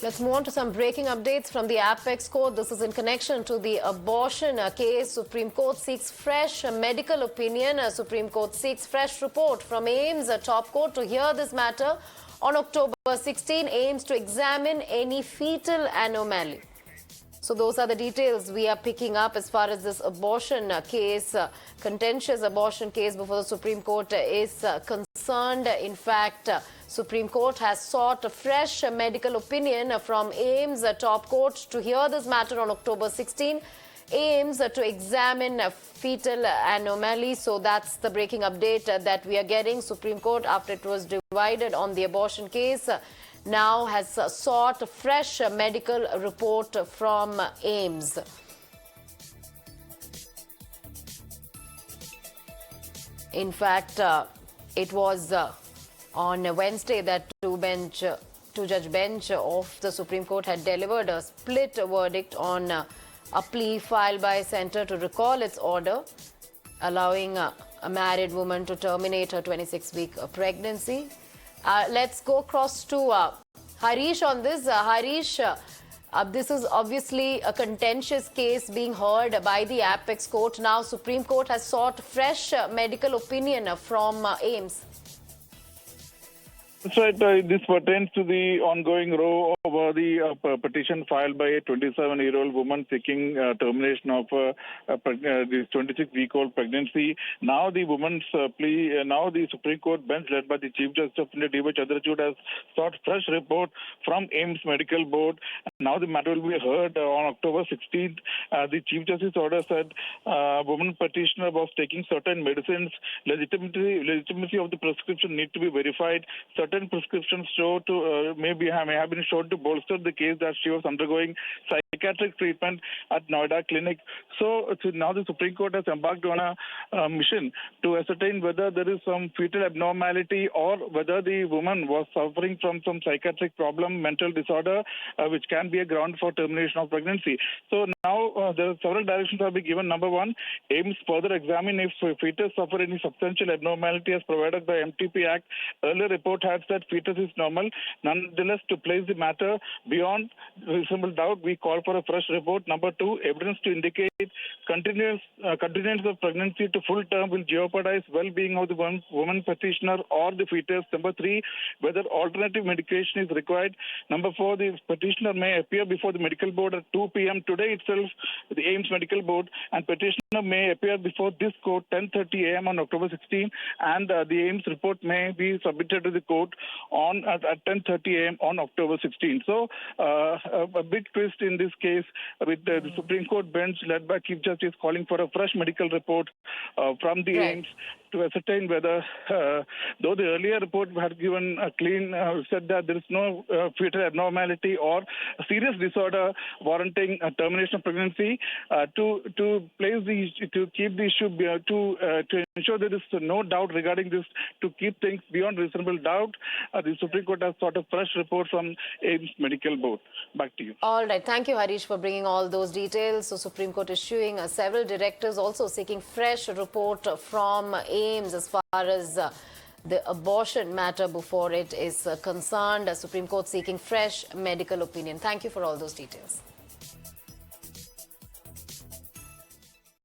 Let's move on to some breaking updates from the Apex Court. This is in connection to the abortion case. Supreme Court seeks fresh medical opinion. Supreme Court seeks fresh report from AIIMS, top court, to hear this matter on October 16. AIIMS to examine any fetal anomaly. So those are the details we are picking up as far as this abortion case, contentious abortion case before the Supreme Court is concerned. In fact, Supreme Court has sought a fresh medical opinion from AIIMS top court to hear this matter on October 16. AIIMS to examine fetal anomaly. So that's the breaking update that we are getting. Supreme Court, after it was divided on the abortion case, now has sought a fresh medical report from AIIMS. In fact, it was on Wednesday that two-judge bench of the Supreme Court had delivered a split verdict on a plea filed by Centre to recall its order, allowing a married woman to terminate her 26-week pregnancy. Let's go across to Harish on this. Harish, this is obviously a contentious case being heard by the Apex Court. Now, Supreme Court has sought fresh medical opinion from AIIMS. That's right. This pertains to the ongoing row over the petition filed by a 27-year-old woman seeking termination of this 26-week-old pregnancy. Now the woman's plea, now the Supreme Court bench led by the Chief Justice of India, D.Y. Chandrachud, has sought fresh report from AIIMS Medical Board. Now the matter will be heard on October 16th. The Chief Justice order said woman petitioner was taking certain medicines. Legitimacy of the prescription need to be verified. Certain prescriptions show to may have been shown to bolster the case that she was undergoing psychiatric treatment at Noida Clinic. So now the Supreme Court has embarked on a mission to ascertain whether there is some fetal abnormality or whether the woman was suffering from some psychiatric problem, mental disorder, which can be a ground for termination of pregnancy. So now there are several directions have been given. Number one, AIIMS further examine if fetus suffer any substantial abnormality as provided by MTP Act. Earlier report had said fetus is normal. Nonetheless, to place the matter beyond reasonable doubt, we call for a fresh report. Number two, evidence to indicate continuance of pregnancy to full term will jeopardize well-being of the woman petitioner or the fetus. Number three, whether alternative medication is required. Number four, the petitioner may appear before the medical board at 2 p.m. today itself, the AIIMS Medical Board, and petitioner may appear before this court 10:30 a.m. on October 16, and the AIIMS report may be submitted to the court at 10:30 a.m. on October 16. So a big twist in this case with the Supreme Court bench led by Chief Justice calling for a fresh medical report from the AIIMS to ascertain whether, though the earlier report had given a clean, said that there is no fetal abnormality or a serious disorder warranting a termination of pregnancy, to keep the issue, to ensure there is no doubt regarding this, to keep things beyond reasonable doubt, the Supreme Court has sought a fresh report from AIIMS Medical Board. Back to you. All right. Thank you, Harish, for bringing all those details. So Supreme Court issuing several directives, also seeking fresh report from AIIMS as far as the abortion matter before it is concerned. Supreme Court seeking fresh medical opinion. Thank you for all those details.